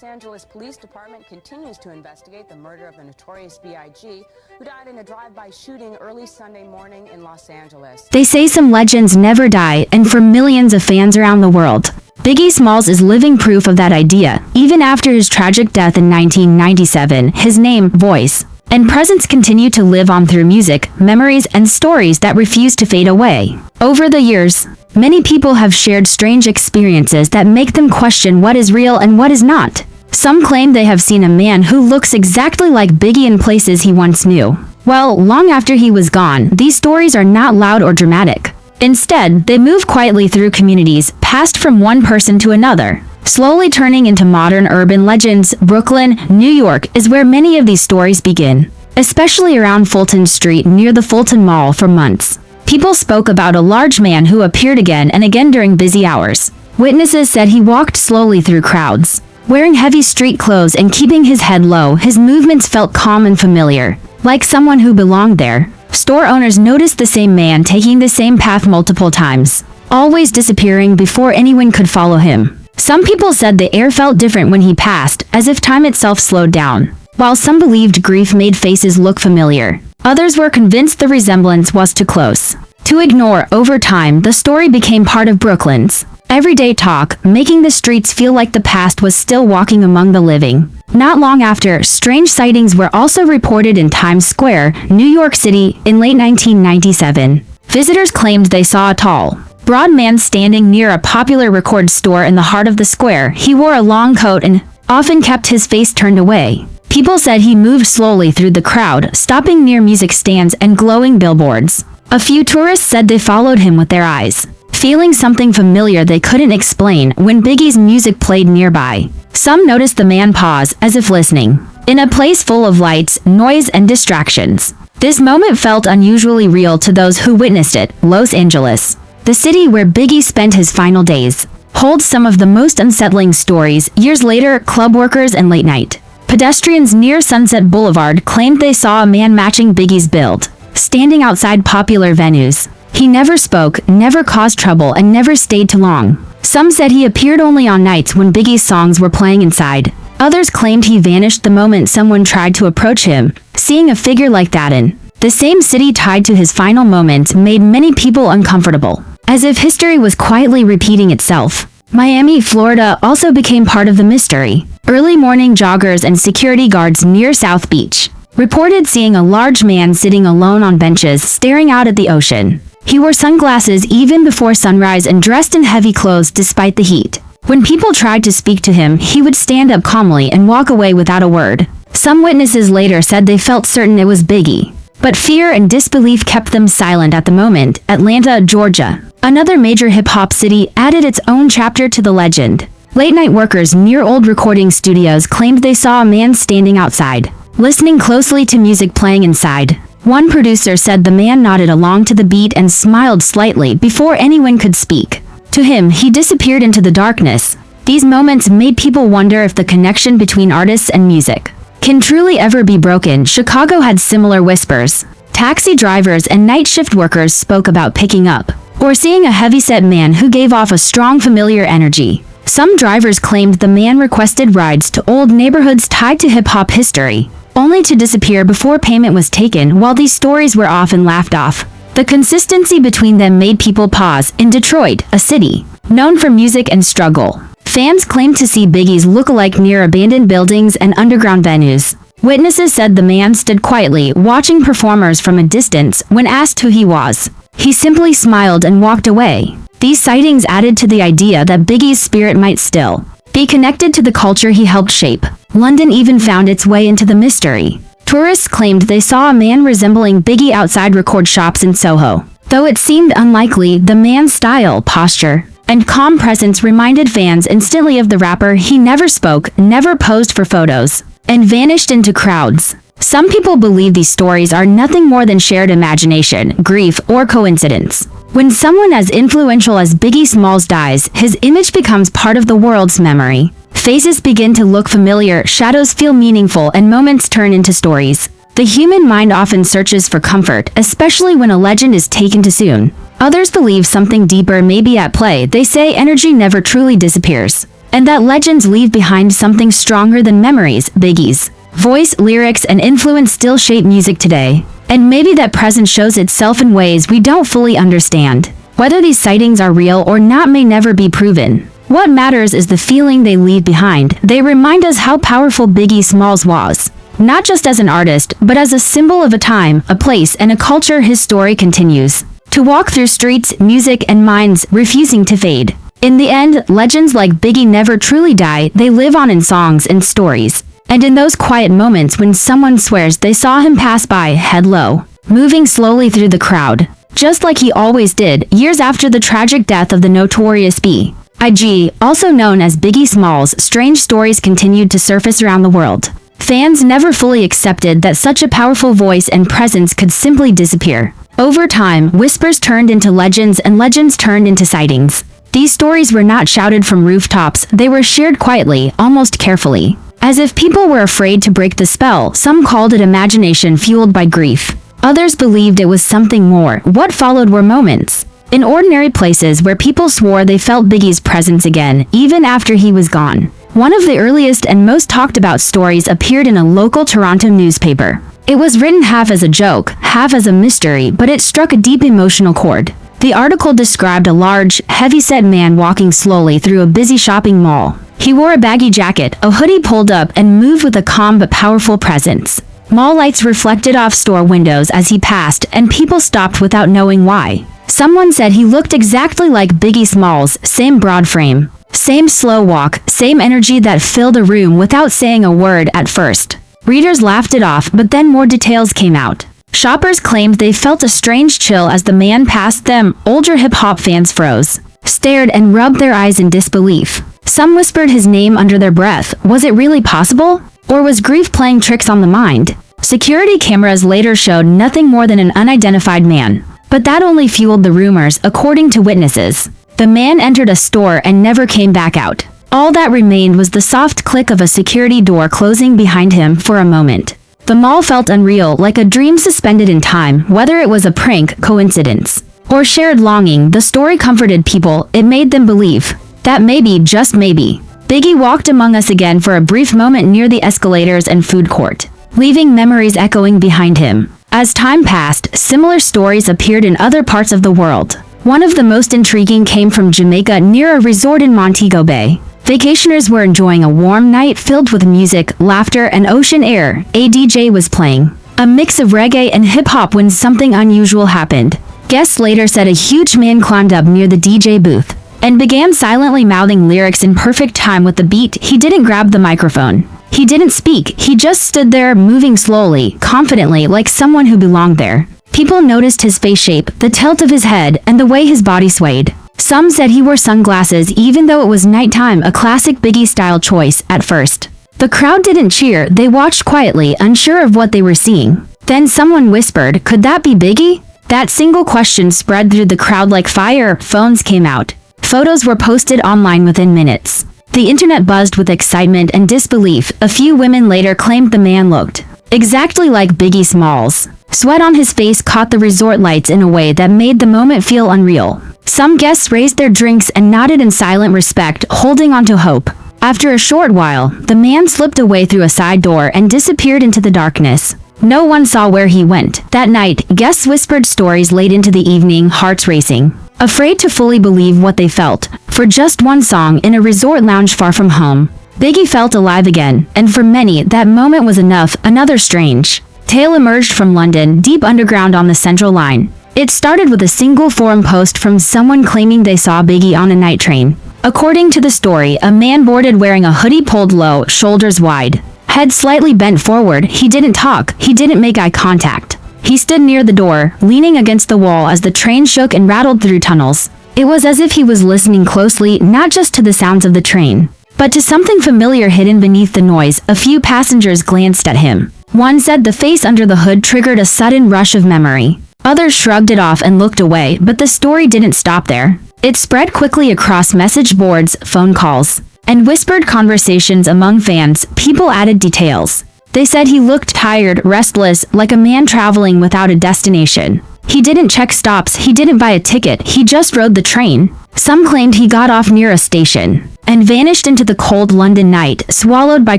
Los Angeles Police Department continues to investigate the murder of the notorious B.I.G., who died in a drive-by shooting early Sunday morning in Los Angeles. They say some legends never die, and for millions of fans around the world, Biggie Smalls is living proof of that idea. Even after his tragic death in 1997, his name, voice, and presence continue to live on through music, memories, and stories that refuse to fade away. Over the years, many people have shared strange experiences that make them question what is real and what is not. Some claim they have seen a man who looks exactly like Biggie in places he once knew. Well, long after he was gone, these stories are not loud or dramatic. Instead, they move quietly through communities, passed from one person to another, slowly turning into modern urban legends. Brooklyn, New York is where many of these stories begin, especially around Fulton Street near the Fulton Mall. For months, people spoke about a large man who appeared again and again during busy hours. Witnesses said he walked slowly through crowds, wearing heavy street clothes and keeping his head low. His movements felt calm and familiar, like someone who belonged there. Store owners noticed the same man taking the same path multiple times, always disappearing before anyone could follow him. Some people said the air felt different when he passed, as if time itself slowed down. While some believed grief made faces look familiar, others were convinced the resemblance was too close to ignore. Over time, the story became part of Brooklyn's everyday talk, making the streets feel like the past was still walking among the living. Not long after, strange sightings were also reported in Times Square, New York City, in late 1997. Visitors claimed they saw a tall, broad man standing near a popular record store in the heart of the square. He wore a long coat and often kept his face turned away. People said he moved slowly through the crowd, stopping near music stands and glowing billboards. A few tourists said they followed him with their eyes, feeling something familiar they couldn't explain when Biggie's music played nearby. Some noticed the man pause, as if listening, in a place full of lights, noise, and distractions. This moment felt unusually real to those who witnessed it. Los Angeles, the city where Biggie spent his final days, holds some of the most unsettling stories. Years later, club workers and late-night pedestrians near Sunset Boulevard claimed they saw a man matching Biggie's build, standing outside popular venues. He never spoke, never caused trouble, and never stayed too long. Some said he appeared only on nights when Biggie's songs were playing inside. Others claimed he vanished the moment someone tried to approach him. Seeing a figure like that in the same city tied to his final moments made many people uncomfortable, as if history was quietly repeating itself. Miami, Florida also became part of the mystery. Early morning joggers and security guards near South Beach reported seeing a large man sitting alone on benches, staring out at the ocean. He wore sunglasses even before sunrise and dressed in heavy clothes despite the heat. When people tried to speak to him, he would stand up calmly and walk away without a word. Some witnesses later said they felt certain it was Biggie, but fear and disbelief kept them silent at the moment. Atlanta, Georgia, another major hip-hop city, added its own chapter to the legend. Late-night workers near old recording studios claimed they saw a man standing outside, listening closely to music playing inside. One producer said the man nodded along to the beat and smiled slightly before anyone could speak. To him, he disappeared into the darkness. These moments made people wonder if the connection between artists and music can truly ever be broken. Chicago had similar whispers. Taxi drivers and night shift workers spoke about picking up or seeing a heavyset man who gave off a strong familiar energy. Some drivers claimed the man requested rides to old neighborhoods tied to hip-hop history, only to disappear before payment was taken. While these stories were often laughed off, the consistency between them made people pause. In Detroit, a city known for music and struggle, fans claimed to see Biggie's look-alike near abandoned buildings and underground venues. Witnesses said the man stood quietly, watching performers from a distance. When asked who he was, he simply smiled and walked away. These sightings added to the idea that Biggie's spirit might still be connected to the culture he helped shape. London even found its way into the mystery. Tourists claimed they saw a man resembling Biggie outside record shops in Soho. Though it seemed unlikely, the man's style, posture, and calm presence reminded fans instantly of the rapper. He never spoke, never posed for photos, and vanished into crowds. Some people believe these stories are nothing more than shared imagination, grief, or coincidence. When someone as influential as Biggie Smalls dies, his image becomes part of the world's memory. Faces begin to look familiar, shadows feel meaningful, and moments turn into stories. The human mind often searches for comfort, especially when a legend is taken too soon. Others believe something deeper may be at play. They say energy never truly disappears. and that legends leave behind something stronger than memories. Biggie's voice, lyrics, and influence still shape music today. And maybe that presence shows itself in ways we don't fully understand. Whether these sightings are real or not may never be proven. What matters is the feeling they leave behind. They remind us how powerful Biggie Smalls was. Not just as an artist, but as a symbol of a time, a place, and a culture. His story continues to walk through streets, music, and minds, refusing to fade. In the end, legends like Biggie never truly die. They live on in songs and stories. And in those quiet moments when someone swears they saw him pass by, head low, moving slowly through the crowd, just like he always did, years after the tragic death of the notorious B.I.G., also known as Biggie Smalls, strange stories continued to surface around the world. Fans never fully accepted that such a powerful voice and presence could simply disappear. Over time, whispers turned into legends and legends turned into sightings. These stories were not shouted from rooftops, they were shared quietly, almost carefully. As if people were afraid to break the spell. Some called it imagination fueled by grief. Others believed it was something more. What followed were moments in ordinary places where people swore they felt Biggie's presence again, even after he was gone. One of the earliest and most talked about stories appeared in a local Toronto newspaper. It was written half as a joke, half as a mystery, but it struck a deep emotional chord. The article described a large, heavy-set man walking slowly through a busy shopping mall. He wore a baggy jacket, a hoodie pulled up, and moved with a calm but powerful presence. Mall lights reflected off store windows as he passed, and people stopped without knowing why. Someone said he looked exactly like Biggie Smalls, same broad frame, same slow walk, same energy that filled a room without saying a word at first. Readers laughed it off, but then more details came out. Shoppers claimed they felt a strange chill as the man passed them. Older hip-hop fans froze, stared, and rubbed their eyes in disbelief. Some whispered his name under their breath. Was it really possible? Or was grief playing tricks on the mind? Security cameras later showed nothing more than an unidentified man. But that only fueled the rumors, according to witnesses. The man entered a store and never came back out. All that remained was the soft click of a security door closing behind him. For a moment, the mall felt unreal, like a dream suspended in time. Whether it was a prank, coincidence, or shared longing, the story comforted people. It made them believe that maybe, just maybe, Biggie walked among us again for a brief moment near the escalators and food court, leaving memories echoing behind him. As time passed, similar stories appeared in other parts of the world. One of the most intriguing came from Jamaica near a resort in Montego Bay. Vacationers were enjoying a warm night filled with music, laughter, and ocean air. A DJ was playing a mix of reggae and hip-hop when something unusual happened. Guests later said a huge man climbed up near the DJ booth and began silently mouthing lyrics in perfect time with the beat. He didn't grab the microphone. He didn't speak. He just stood there, moving slowly, confidently, like someone who belonged there. People noticed his face shape, the tilt of his head, and the way his body swayed. Some said he wore sunglasses even though it was nighttime, a classic Biggie-style choice. At first, the crowd didn't cheer. They watched quietly, unsure of what they were seeing. Then someone whispered, "Could that be Biggie?" That single question spread through the crowd like fire. Phones came out. Photos were posted online within minutes. The internet buzzed with excitement and disbelief. A few women later claimed the man looked exactly like Biggie Smalls. Sweat on his face caught the resort lights in a way that made the moment feel unreal. Some guests raised their drinks and nodded in silent respect, holding on to hope. After a short while, the man slipped away through a side door and disappeared into the darkness. No one saw where he went. That night, guests whispered stories late into the evening, hearts racing, afraid to fully believe what they felt. For just one song in a resort lounge far from home, Biggie felt alive again, and for many, that moment was enough. Another strange tale emerged from London, deep underground on the Central Line. It started with a single forum post from someone claiming they saw Biggie on a night train. According to the story, a man boarded wearing a hoodie pulled low, shoulders wide, head slightly bent forward. He didn't talk. He didn't make eye contact. He stood near the door, leaning against the wall as the train shook and rattled through tunnels. It was as if he was listening closely, not just to the sounds of the train, but to something familiar hidden beneath the noise. A few passengers glanced at him. One said the face under the hood triggered a sudden rush of memory. Others shrugged it off and looked away, but the story didn't stop there. It spread quickly across message boards, phone calls, and whispered conversations among fans. People added details. They said he looked tired, restless, like a man traveling without a destination. He didn't check stops, he didn't buy a ticket, he just rode the train. Some claimed he got off near a station and vanished into the cold London night, swallowed by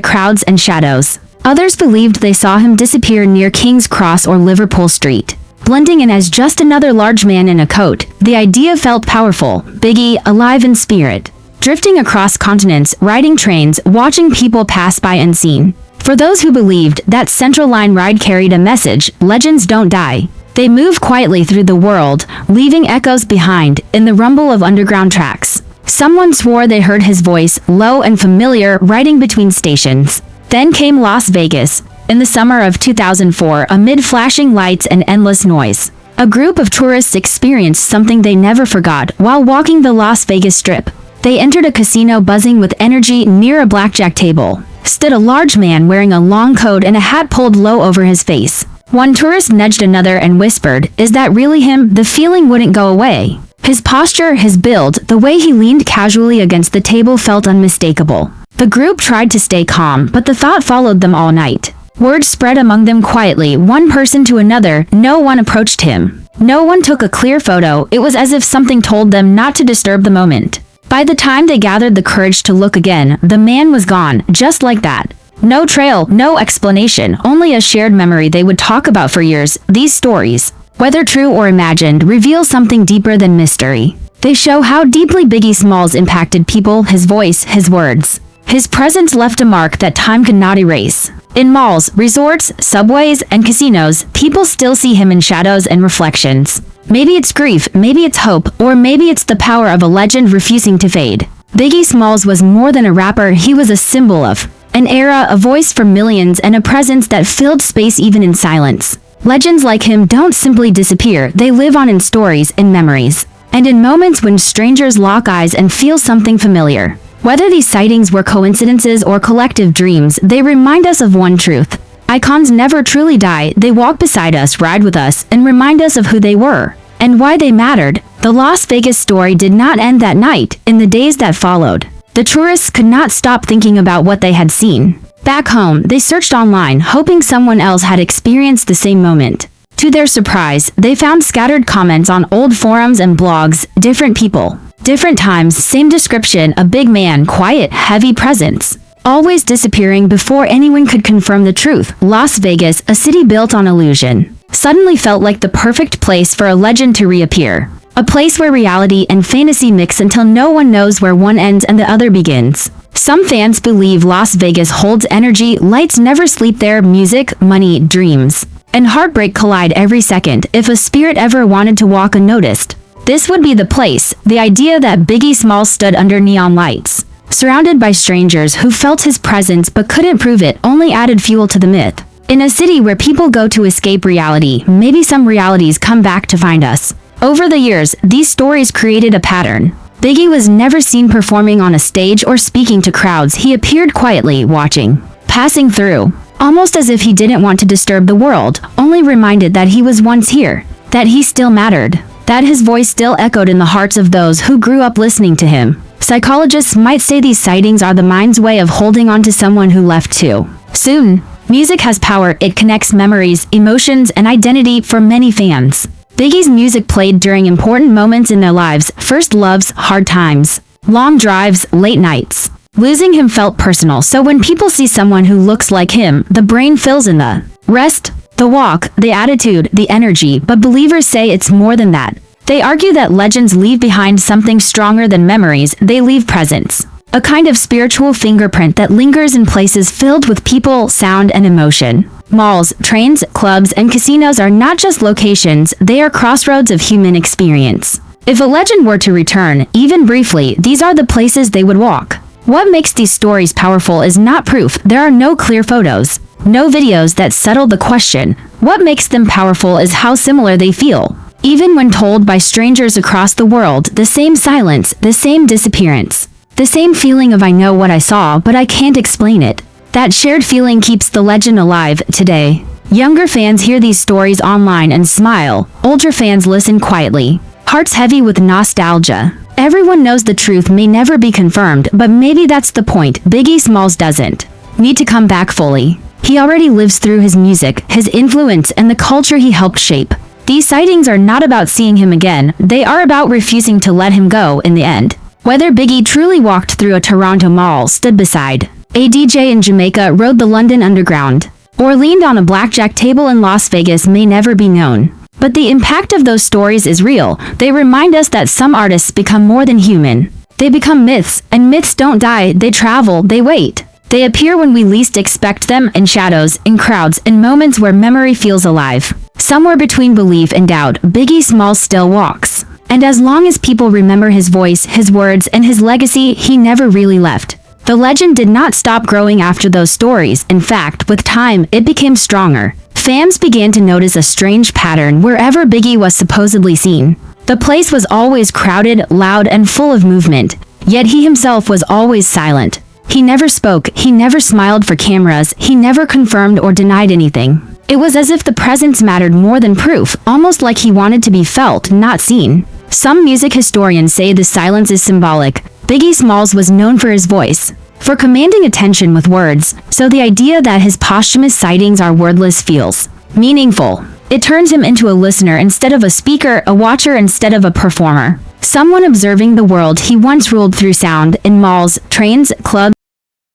crowds and shadows. Others believed they saw him disappear near King's Cross or Liverpool Street, blending in as just another large man in a coat. The idea felt powerful. Biggie, alive in spirit, drifting across continents, riding trains, watching people pass by unseen. For those who believed that Central Line ride carried a message, legends don't die. They move quietly through the world, leaving echoes behind in the rumble of underground tracks. Someone swore they heard his voice, low and familiar, riding between stations. Then came Las Vegas. In the summer of 2004, amid flashing lights and endless noise, a group of tourists experienced something they never forgot while walking the Las Vegas Strip. They entered a casino buzzing with energy. Near a blackjack table stood a large man wearing a long coat and a hat pulled low over his face. One tourist nudged another and whispered, "Is that really him?" The feeling wouldn't go away. His posture, his build, the way he leaned casually against the table felt unmistakable. The group tried to stay calm, but the thought followed them all night. Word spread among them quietly, one person to another. No one approached him. No one took a clear photo. It was as if something told them not to disturb the moment. By the time they gathered the courage to look again, the man was gone, just like that. No trail, no explanation, only a shared memory they would talk about for years. These stories, whether true or imagined, reveal something deeper than mystery. They show how deeply Biggie Smalls impacted people, his voice, his words. His presence left a mark that time could not erase. In malls, resorts, subways, and casinos, people still see him in shadows and reflections. Maybe it's grief, maybe it's hope, or maybe it's the power of a legend refusing to fade. Biggie Smalls was more than a rapper. He was a symbol of an era, a voice for millions, and a presence that filled space even in silence. Legends like him don't simply disappear. They live on in stories, in memories, and in moments when strangers lock eyes and feel something familiar. Whether these sightings were coincidences or collective dreams, they remind us of one truth. Icons never truly die. They walk beside us, ride with us, and remind us of who they were and why they mattered. The Las Vegas story did not end that night. In the days that followed, the tourists could not stop thinking about what they had seen. Back home, they searched online, hoping someone else had experienced the same moment. To their surprise, they found scattered comments on old forums and blogs. Different people, different times, same description: a big man, quiet, heavy presence, always disappearing before anyone could confirm the truth. Las Vegas, a city built on illusion, suddenly felt like the perfect place for a legend to reappear. A place where reality and fantasy mix until no one knows where one ends and the other begins. Some fans believe Las Vegas holds energy. Lights never sleep there. Music, money, dreams, and heartbreak collide every second. If a spirit ever wanted to walk unnoticed, this would be the place. The idea that Biggie Smalls stood under neon lights, surrounded by strangers who felt his presence but couldn't prove it, only added fuel to the myth. In a city where people go to escape reality, maybe some realities come back to find us. Over the years, these stories created a pattern. Biggie was never seen performing on a stage or speaking to crowds. He appeared quietly, watching, passing through, almost as if he didn't want to disturb the world, only reminded that he was once here, that he still mattered, that his voice still echoed in the hearts of those who grew up listening to him. Psychologists might say these sightings are the mind's way of holding on to someone who left too soon. Music has power. It connects memories, emotions, and identity for many fans. Biggie's music played during important moments in their lives: first loves, hard times, long drives, late nights. Losing him felt personal, so when people see someone who looks like him, the brain fills in the rest: the walk, the attitude, the energy. But believers say it's more than that. They argue that legends leave behind something stronger than memories. They leave presence, a kind of spiritual fingerprint that lingers in places filled with people, sound, and emotion. Malls, trains, clubs, and casinos are not just locations, they are crossroads of human experience. If a legend were to return, even briefly, these are the places they would walk. What makes these stories powerful is not proof. There are no clear photos, no videos that settle the question. What makes them powerful is how similar they feel. Even when told by strangers across the world, the same silence, the same disappearance, the same feeling of "I know what I saw, but I can't explain it." That shared feeling keeps the legend alive today. Younger fans hear these stories online and smile. Older fans listen quietly, hearts heavy with nostalgia. Everyone knows the truth may never be confirmed, but maybe that's the point. Biggie Smalls doesn't need to come back fully. He already lives through his music, his influence, and the culture he helped shape. These sightings are not about seeing him again, they are about refusing to let him go in the end. Whether Biggie truly walked through a Toronto mall, stood beside a DJ in Jamaica, rode the London Underground, or leaned on a blackjack table in Las Vegas may never be known. But the impact of those stories is real. They remind us that some artists become more than human. They become myths, and myths don't die, they travel, they wait. They appear when we least expect them, in shadows, in crowds, in moments where memory feels alive. Somewhere between belief and doubt, Biggie Smalls still walks. And as long as people remember his voice, his words, and his legacy, he never really left. The legend did not stop growing after those stories. In fact, with time, it became stronger. Fans began to notice a strange pattern wherever Biggie was supposedly seen. The place was always crowded, loud, and full of movement. Yet he himself was always silent. He never spoke, he never smiled for cameras, he never confirmed or denied anything. It was as if the presence mattered more than proof, almost like he wanted to be felt, not seen. Some music historians say the silence is symbolic. Biggie Smalls was known for his voice, for commanding attention with words, so the idea that his posthumous sightings are wordless feels meaningful. It turns him into a listener instead of a speaker, a watcher instead of a performer. Someone observing the world he once ruled through sound, in malls, trains, clubs,